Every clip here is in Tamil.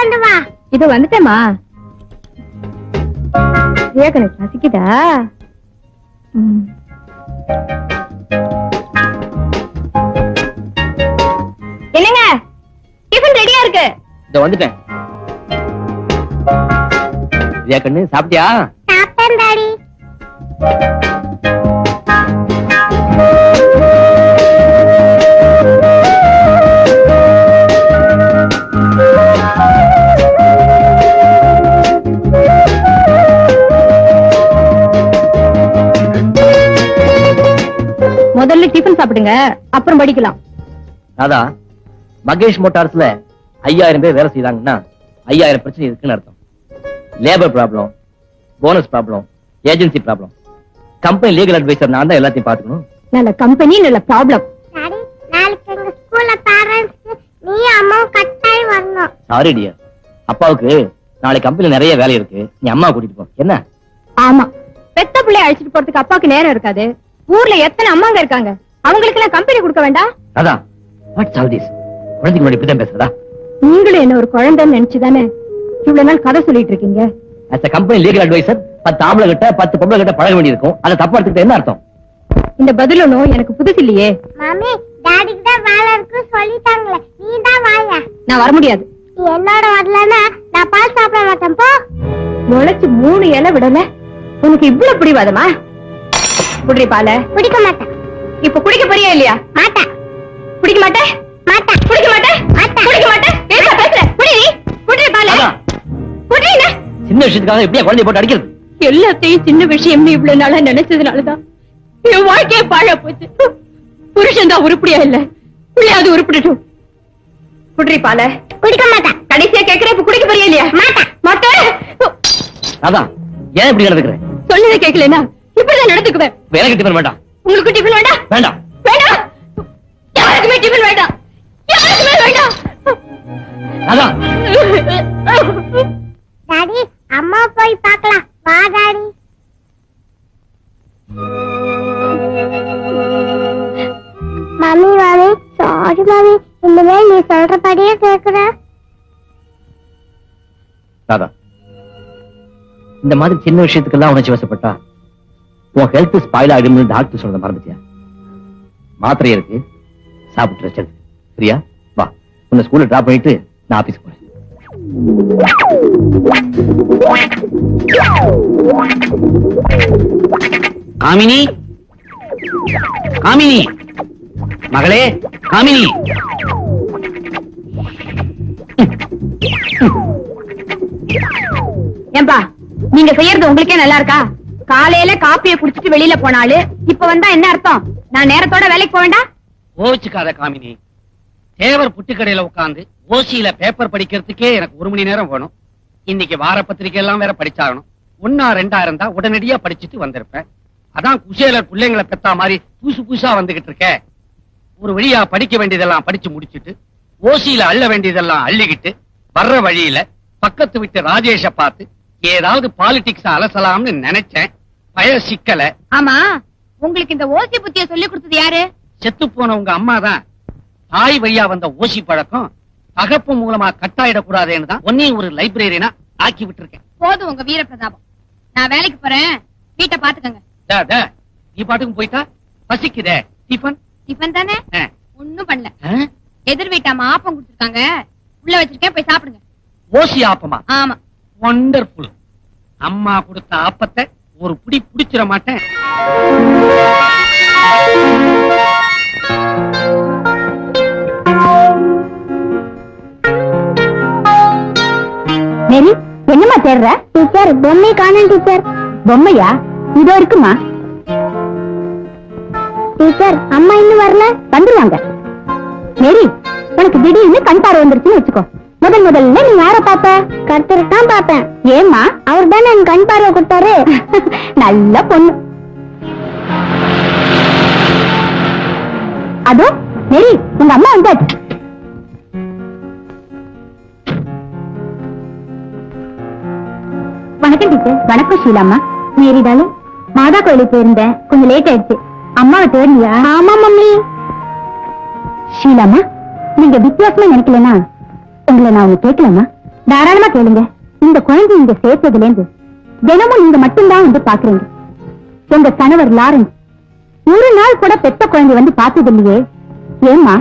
கொண்டு வா. இது வந்துட்டேமா. கணக்கு பசிக்குதா? என்னங்க டிஃபன் ரெடியா இருக்கு. இதோ வந்துட்டேன். தியா கண்ணு சாப்பிட்டியா? சாப்பிட்டேன் டாடி. முதல்ல டிஃபன் சாப்பிடுங்க, அப்புறம் படிக்கலாம். அதான் மகேஷ் மோட்டார்ஸ்ல 5000 பேர் வேலை செய்தாங்கன்னா 5000 பிரச்சனை இருக்குன்னு அர்த்தம். Labour problem, bonus problem, agency problem. Company legal adviser நான் தான் எல்லாத்தையும் பாத்துக்கணும். நல்ல கம்பெனி, நல்ல ப்ராப்ளம். டாடி, நாளைக்கு எங்க ஸ்கூல்ல பேரண்ட்ஸ்க்கு நீ அம்மா கட்டாயம் வரணும். சாரி டியர், அப்பாவுக்கு நாளை கம்பெனில நிறைய வேலை இருக்கு. நீ அம்மா கூட்டிட்டு போ. என்ன? ஆமா, பெத்த பிள்ளை அழைச்சிட்டு போறதுக்கு அப்பாவுக்கு நேரம் இருக்காது. ஊர்ல எத்தனை அம்மாங்க இருக்காங்க, அவங்களுக்கு எல்லாம் கம்பெனி கொடுக்க வேண்டாம். அதான் வாட்ஸ் ஆல் திஸ்? குழந்தைக்கு முன்னாடி இப்படிதான் பேசுறதா? நீங்களும் என்ன ஒரு குழந்தைன்னு நினைச்சுதானே இவ்வளவு நாள் கதை சொல்லிட்டு இருக்கீங்க? as a company legal advisor 10 ஆம்பளை கிட்ட 10 பொம்பளை கிட்ட பழக வேண்டியிருக்கும். அதை தப்பா எடுத்துக்கிட்ட என்ன அர்த்தம்? இந்த பதிலும் எனக்கு புதுசு இல்லையே. மாமி, டாடிக்கு தான் வேலை இருக்கு சொல்லிட்டாங்களே, நீ தான் வாயா. நான் வர முடியாது. நீ என்னோட வரலன்னா நான் பால் சாப்பிட மாட்டேன். போ. முளைச்சு 3 இலை விடல, உனக்கு இவ்வளவு பிடிவாதமா? குடி பால. குடிக்க மாட்டேன். இப்ப குடிக்க போறியா இல்லையா? மாட்டேன். குடிக்க மாட்டேன். மாட்டேன். குடிக்க மாட்டேன். மாட்டேன். குடிக்க மாட்டேன். ஏன் பேசுற? குடி. குடி பால. குடி. சின்ன விஷயத்துக்காக எப்படியா குழந்தைய போட்டு அடிக்கிறது? எல்லாத்தையும் சின்ன விஷயம்னு இவ்வளவு நாளா நினைச்சதுனாலதான் என் வாழ்க்கையே பாழ போச்சு. புருஷன் தான் உருப்படியா இல்ல, பிள்ளையாவது உருப்பிடட்டும். குடி பால. குடிக்க மாட்டேன். கடைசியா கேக்குற, இப்ப குடிக்க போறியா இல்லையா? மாட்டேன். மாட்டேன். அதான் ஏன் இப்படி நடந்துக்கிறேன்? சொன்னதை கேட்கலனா இப்படிதான் நடந்துக்குவேன். வேலைக்கு டிஃபன் வேண்டாம். உங்களுக்கு டிஃபன் வேண்டாம்? வேண்டாம். வேண்டாம். யாருக்குமே டிஃபன் வேண்டாம். யாருக்குமே வேண்டாம். அதான் டாடி, அம்மா போய் பார்க்கலாம். வா daddy. Mummy mummy sorry mummy, இனிமே நீ சொல்றபடியே கேக்குற. ராதா, இந்த மாதிரி சின்ன விஷயத்துக்கெல்லாம் உணர்ச்சி வசப்பட்டா உன் ஹெல்த் ஸ்பாயில் ஆகிடும்னு டாக்டர் சொல்றத மறந்துட்டியா? மாத்திரை இருக்கு, சாப்பிட்டு ரெஸ்ட் எடு. சரியா? வா, உன்னை ஸ்கூல்ல டிராப் பண்ணிட்டு நான் ஆபீஸ் போறேன். காமினி, காமினி, மகளே காமினி. ஏம்பா, நீங்க செய்யறது உங்களுக்கே நல்லா இருக்கா? காலையில காப்பியை குடிச்சிட்டு வெளியில போனாலு இப்ப வந்தா என்ன அர்த்தம்? நான் நேரத்தோட வேலைக்கு போக வேண்டாம்? கோச்சுக்காத காமினி, தேவர் புட்டுக்கடையில உட்கார்ந்து ஓசியில பேப்பர் படிக்கிறதுக்கே எனக்கு 1 மணி நேரம் வேணும். இன்னைக்கு வார பத்திரிகை எல்லாம் வேற படிச்சாகணும். 1 2 இருந்தா உடனடியா படிச்சுட்டு வந்திருப்பேன். அதான் குசேலர் பிள்ளைங்களை பெத்தா மாதிரி புதுசு புதுசா வந்துகிட்டு இருக்க. ஒரு வழியா படிக்க வேண்டியதெல்லாம் படிச்சு முடிச்சுட்டு ஓசியில அள்ள வேண்டியதெல்லாம் அள்ளிக்கிட்டு வர்ற வழியில பக்கத்து விட்டு ராஜேஷ பார்த்து ஏதாவது பாலிடிக்ஸ் அலசலாம்னு நினைச்சேன். பய சிக்கல. ஆமா, உங்களுக்கு இந்த ஓசி புத்திய சொல்லி கொடுத்தது யாரு? செத்து போன உங்க அம்மா தான். தாய் வழியா வந்த ஓசி பழக்கம் தகப்பு மூலமா கட்டாயிடக்கூடாதுன்னு தான் ஒன்னையும் ஒரு லைப்ரரினா ஆக்கி விட்டுருக்கேன். போதும் உங்க வீர பிரதாபம். நான் வேலைக்கு போறேன், வீட்டை பாத்துக்கங்க. நீ பாட்டுக்கும் போயிட்டா பசிக்குதே. டிஃபன் டிஃபன் தானே? ஒண்ணும் பண்ணல. எதிர் வீட்டாம ஆப்பம் கொடுத்துருக்காங்க, உள்ள வச்சிருக்கேன், போய் சாப்பிடுங்க. ஓசி ஆப்பமா? ஆமா. வண்டர்ஃபுல். அம்மா கொடுத்த ஆப்பத்தை ஒரு புடி புடிச்சிட மாட்டேன். மேரி, என்னமா தேடுற? டீச்சர், பொம்மை காணோம் டீச்சர். பொம்மையா? இதோ இருக்குமா? டீச்சர், அம்மா இன்னும் வரல. வந்துருவாங்க. மேரி, உனக்கு திடீர்னு கண் பார்வை வந்துருச்சுன்னு வச்சுக்கோ. முதல்ல நீ யார பாப்ப? கர்த்தர் தான் பாப்பேன். ஏமா? அவர் தானே என் கண் பார்வை கொடுத்தாரு. நல்ல பொண்ணு. அதோ மேரி, உங்க அம்மா வந்தாச்சு. வணக்கம் டீச்சர். வணக்கம் ஷீலாம்மா. மேரி டாலும், மாதா கோயிலுக்கு போயிருந்தேன், கொஞ்சம் லேட் ஆயிடுச்சு. அம்மாவை தேடியா? ஆமா மம்மி. ஷீலாம்மா, நீங்க வித்தியாசமா நினைக்கலனா உங்களை நான் கேட்கலாமா? தாராளமா கேளுங்க. இந்த குழந்தை இங்க சேர்த்ததுல இருந்து தினமும் நீங்க மட்டும்தான் வந்து பாக்குறீங்க. உங்க கணவர் லாரன்ஸ் ஒரு நாள் கூட பெத்த குழந்தை வந்து பார்த்தது இல்லையே. ஏமா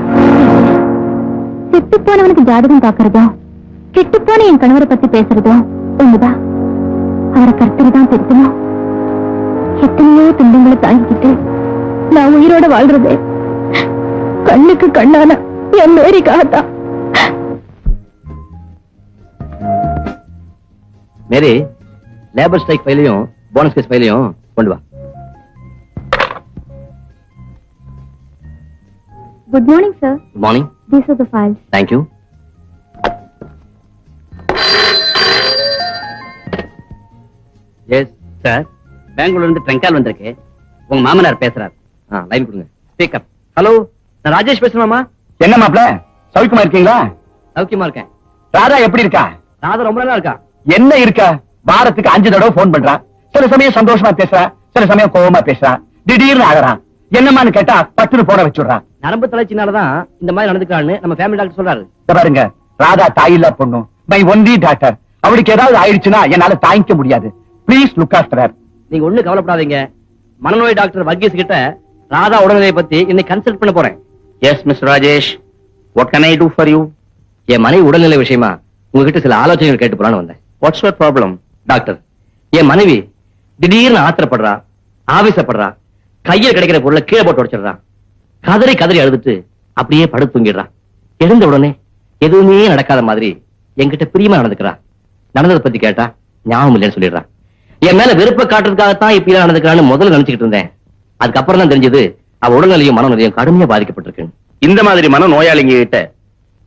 செத்து போனவனுக்கு ஜாதகம் பாக்குறதோ கெட்டு போன என் கணவரை பத்தி பேசுறதோ ஒண்ணுதான். அவரை கர்த்தர் தான் திருத்தணும். எத்தனையோ துன்பங்களை தாங்கிக்கிட்டு நான் உயிரோட வாழ்றது கண்ணுக்கு கண்ணான என் மேரிக்காகத்தான். மேரி, லேபர் ஸ்ட்ரைக் ஃபைலையும் போனஸ் கேஸ் ஃபைலையும் கொண்டு வா. Good morning sir. Good morning. These are the files. Thank you. Yes sir, பெங்களூர்ல இருந்து ட்ரங்கால் வந்திருக்கு. உங்க மாமனார் பேசுறார். லைன் கொடுங்க. ஸ்பீக்கர். ஹலோ, நான் ராஜேஷ் பேசுறேன்மா. என்ன மாப்ள, சௌக்கியமா இருக்கீங்களா? சௌக்கியமா இருக்கேன். ராதா எப்படி இருக்கா? ராதா ரொம்ப நல்லா இருக்கா. என்ன இருக்கா? வாரத்துக்கு 5 தடவை போன் பண்றான். சில சமயம் சந்தோஷமா பேசுறான், சில சமயம் கோவமா பேசுறான், திடீர்னு ஆகுறான். என்னமான்னு கேட்டா பட்டுன்னு போன வச்சுடுறான். நரம்பு தளர்ச்சினாலதான் இந்த மாதிரி நடந்துக்கிறான்னு நம்ம ஃபேமிலி டாக்டர் சொல்றாரு. இத பாருங்க, ராதா தாயில்லா பொண்ணு, மை ஒன்லி டாக்டர். அவளுக்கு ஏதாவது ஆயிடுச்சுன்னா என்னால தாங்கிக்க முடியாது. Please look after her. நீங்க ஒண்ணு கவலைப்படாதீங்க. மனநோய் டாக்டர் வர்கீஸ் கிட்ட ராதா உடல்நிலையை பத்தி இன்னைக்கு கன்சல்ட் பண்ண போறேன். Yes mister Rajesh, what can I do for you? என் மனைவி உடல்நிலை விஷயமா உங்ககிட்ட சில ஆலோசனைகள் கேட்டு போறான்னு வந்தேன். What's your problem? டாக்டர், என் மனைவி திடீர்னு ஆத்திரப்படுறா, ஆவேசப்படுறா, கையில் கிடைக்கிற பொருளை கீழே போட்டு உடைச்சிடுறா, கதறி கதறி அழுதுட்டு அப்படியே படுத்து தூங்கிடுறா. எழுந்த உடனே எதுவுமே நடக்காத மாதிரி என்கிட்ட பிரியமா நடந்துக்கிறா. நடந்ததை பத்தி கேட்டா ஞாபகம் இல்லைன்னு சொல்லிடுறா. என் மேல வெறுப்ப காட்டுறதுக்காகத்தான் இப்படி நடந்துக்கிறான்னு முதல்ல நினைச்சுக்கிட்டு இருந்தேன். அதுக்கப்புறம் தான் தெரிஞ்சது அவ உடல்நிலையும் மனநிலையும் கடுமையா பாதிக்கப்பட்டிருக்கு. இந்த மாதிரி மன நோயாளிங்க கிட்ட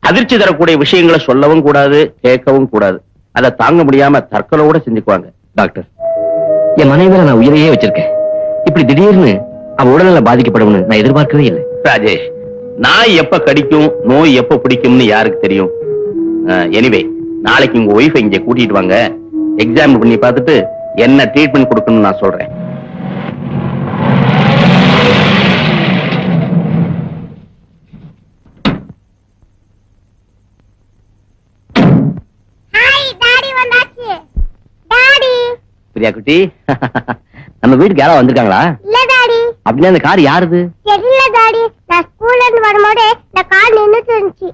அதிர்ச்சி தரக்கூடிய விஷயங்களை சொல்லவும் கூடாது, கேட்கவும் கூடாது. அதை தாங்க முடியாம தற்கொலை செஞ்சுக்குவாங்க. டாக்டர், என் மனைவியில நான் உயிரையே வச்சிருக்கேன். இப்படி திடீர்னு அவ உடல்நிலை பாதிக்கப்படும்னு நான் எதிர்பார்க்கவே இல்லை. ராஜேஷ், நாய் எப்ப கடிக்கும், நோய் எப்ப பிடிக்கும்னு யாருக்கு தெரியும்? எனிவே, நாளைக்கு உங்க ஒய்ஃபை இங்க கூட்டிட்டு வாங்க. எக்ஸாம் பண்ணி பார்த்துட்டு என்ன ட்ரீட்மெண்ட் கொடுக்கணும்னு நான் சொல்றேன். ஹாய் டாடி வந்தாச்சு. டாடி. பிரியா குட்டி, நம்ம வீட்டுக்கு யாராவது வந்திருக்காங்களா? இல்ல டாடி. அப்படின்னா அந்த கார் யாருது? தெரியல டாடி. நான் ஸ்கூல்ல இருந்து வரும்போது இந்த கார் நின்னுட்டு இருந்துச்சு.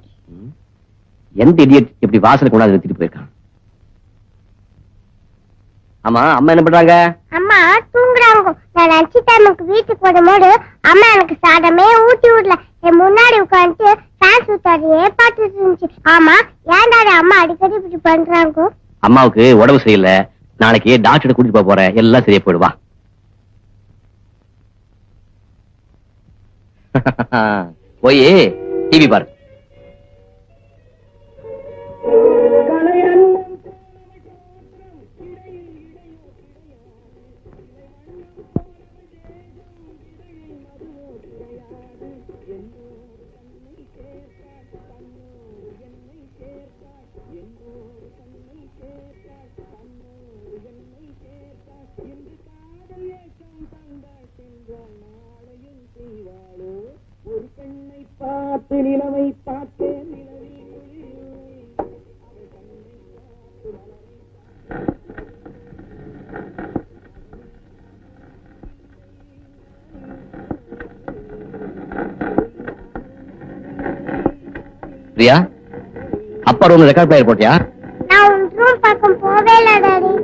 எந்த இடியட் இப்படி வாசல் கொண்டாந்து நிறுத்திட்டு போயிருக்கான்? ஆமா, அம்மா என்ன பண்றாங்க? அம்மா தூங்குறாங்க. நான் லஞ்ச் டைமுக்கு வீட்டுக்கு போடும்போது அம்மா எனக்கு சாதமே ஊட்டி விடல. என் முன்னாடி உட்காந்துட்டு ஃபேன் சுத்தாடியே பார்த்துட்டு இருந்துச்சு. ஆமா, ஏன் டாடி அம்மா அடிக்கடி இப்படி பண்றாங்க? அம்மாவுக்கு உடம்பு சரியில்லை. நாளைக்கு டாக்டர் கூட்டிட்டு போக போறேன். எல்லாம் சரியா போயிடுவா. போய் டிவி பாரு. பிரியா, அப்பா ரூம் ரெக்கார்ட் பிளேயர் போட்டியா? நான் உன் ரூம் பக்கம் போவே இல்ல டாடி.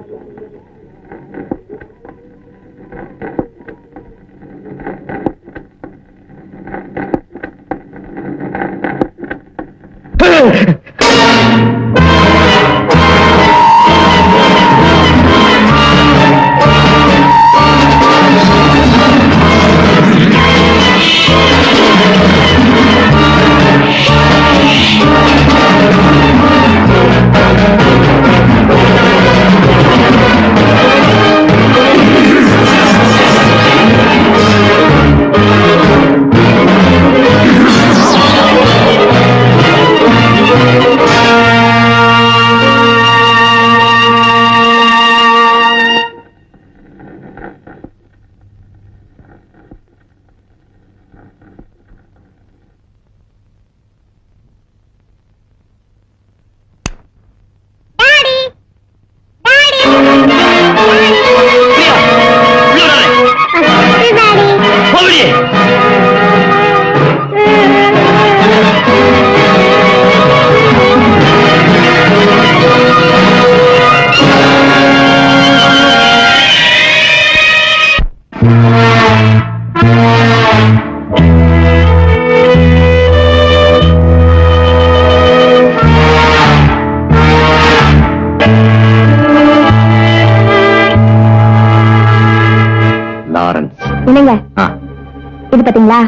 பாத்தீங்களா?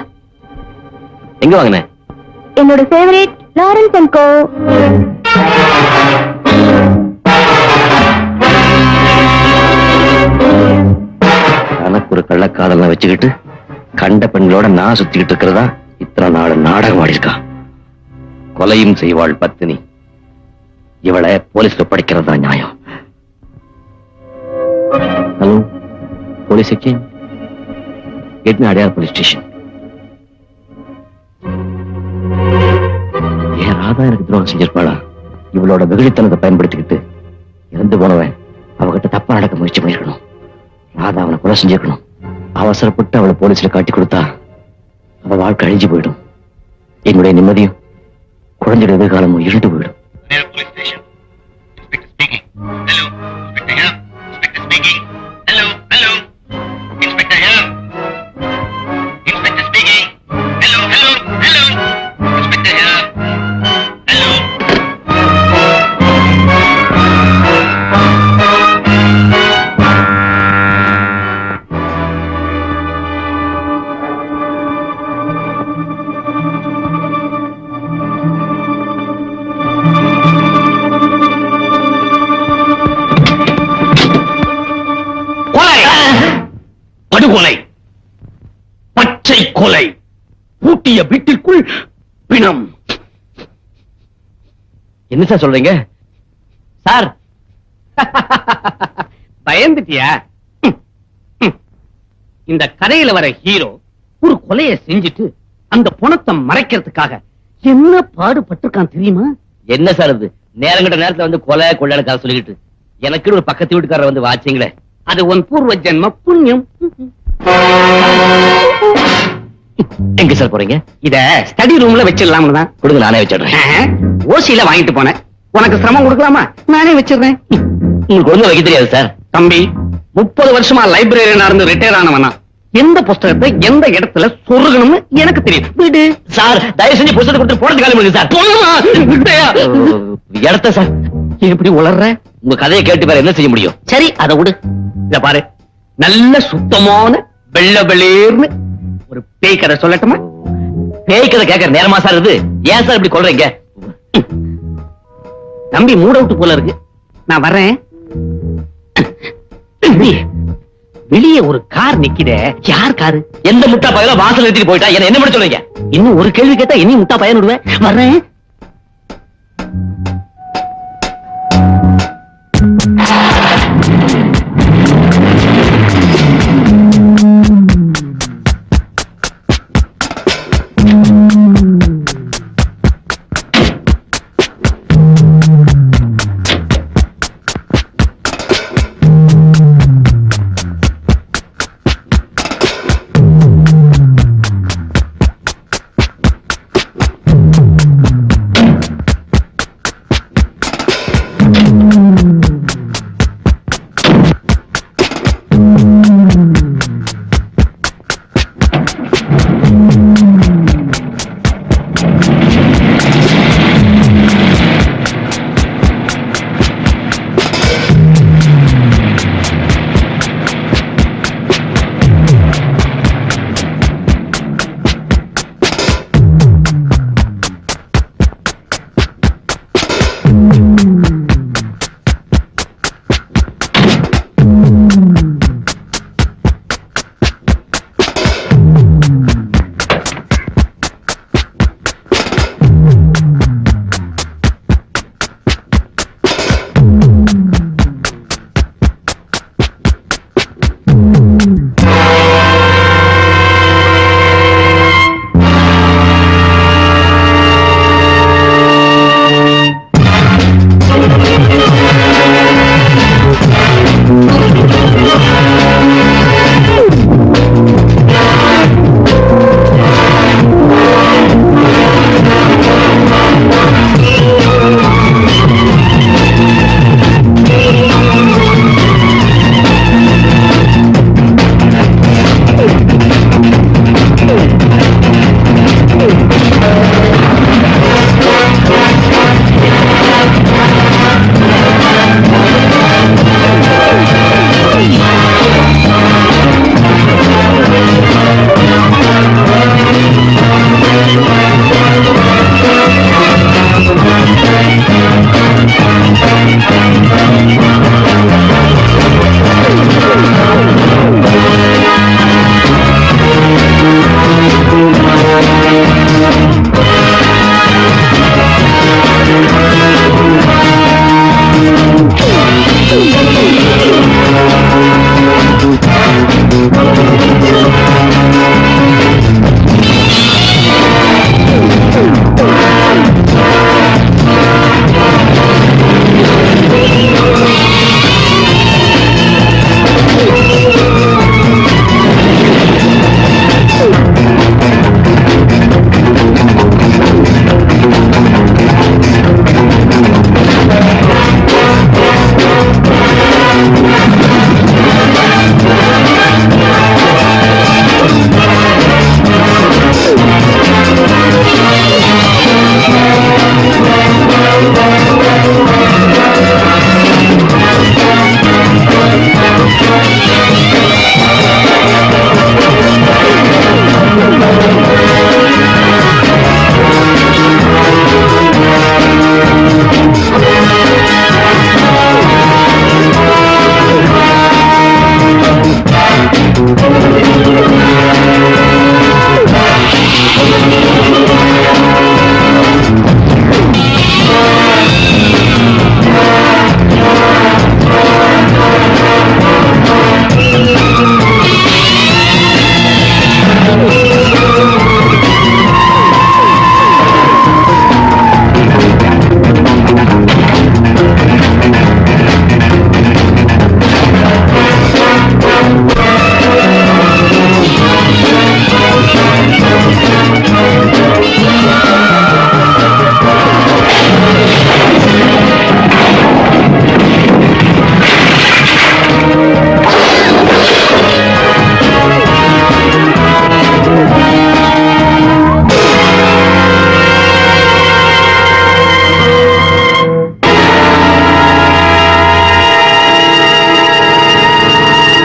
எங்க வாங்கினேன்? என்னோட ஃபேவரட் லாரன்ஸ் அண்ட் கோ. எனக்கு ஒரு கள்ளக்காதல வச்சுக்கிட்டு கண்ட பெண்களோட நான் சுத்திக்கிட்டு இருக்கிறதா இத்தனை நாள் நாடகம் ஆடிருக்கா. கொலையும் செய்வாள் பத்தினி. இவளை போலீஸ்ல படிக்கிறதா நியாயம். Hello police section, get me Adyar police station. ஏன் ராதா எனக்கு துரோகம் செஞ்சிருப்பாளா? இவளோட வெகுளித்தனத்தை பயன்படுத்திக்கிட்டு இறந்து போனவன் அவகிட்ட தப்பா நடக்க முயற்சி பண்ணிருக்கணும். ராதா அவனை கொலை செஞ்சிருக்கணும். அவசரப்பட்டு அவளை போலீஸ்ல காட்டி கொடுத்தா அவ வாழ்க்கை அழிஞ்சு போயிடும். என்னுடைய நிம்மதியும் குழந்தைய எதிர்காலமும் இருண்டு போயிடும். படுகொலை, பச்சை கொலை, பூட்டிய வீட்டிற்குள் பிணம். என்ன சார் சொல்றீங்க? சார் பயந்துட்டியா? இந்த கதையில வர ஹீரோ ஒரு கொலையை செஞ்சுட்டு அந்த பணத்தை மறைக்கிறதுக்காக என்ன பாடுபட்டிருக்கான் தெரியுமா? என்ன சார் இது? நேரங்கட்ட நேரத்துல வந்து கொலை கொள்ளைக்காக சொல்லிக்கிட்டு எனக்கு ஒரு பக்கத்து வீட்டுக்காரர் வந்து வாச்சிங்களே. அது உன் பூர்வ ஜென்ம புண்ணியம். எங்க சார் போறீங்க? இத ஸ்டடி ரூம்ல வச்சிடலாம்னு தான். கொடுங்க, நானே வச்சிடுறேன். ஓசியில வாங்கிட்டு போனேன். உனக்கு சிரமம் கொடுக்கலாமா? நானே வச்சிடுறேன். உங்களுக்கு ஒண்ணு வைக்க தெரியாது சார். தம்பி 30 வருஷமா லைப்ரரியனா இருந்து ரிட்டையர் ஆனவனா எந்த புஸ்தகத்தை எந்த இடத்துல சொருகணும்னு எனக்கு தெரியும். வீடு சார் தயவு செஞ்சு புத்தகத்தை கொடுத்து போடுறது காலி பண்ணுங்க சார். இடத்த சார் எப்படி உளர்ற? உங்க கதையை கேட்டு வேற என்ன செய்ய முடியும்? சரி அதை விடு. இத பாரு, நல்ல சுத்தமான வெள்ள வெளியேர்னு ஒரு பேய் கதை சொல்லட்டுமா? பேய் கதை கேட்கற நேரமா சார் இது? ஏன் சார் இப்படி கொள்றீங்க? தம்பி மூட் அவுட் போல இருக்கு, நான் வர்றேன். வெளியே ஒரு கார் நிக்குதே, யார் காரு? எந்த முட்டா பையல வாசல் நிறுத்திட்டு போயிட்டா என்ன பண்ண சொல்றீங்க? இன்னும் ஒரு கேள்வி கேட்டா இனி முட்டா பையன் விடுவேன். வர்றேன்.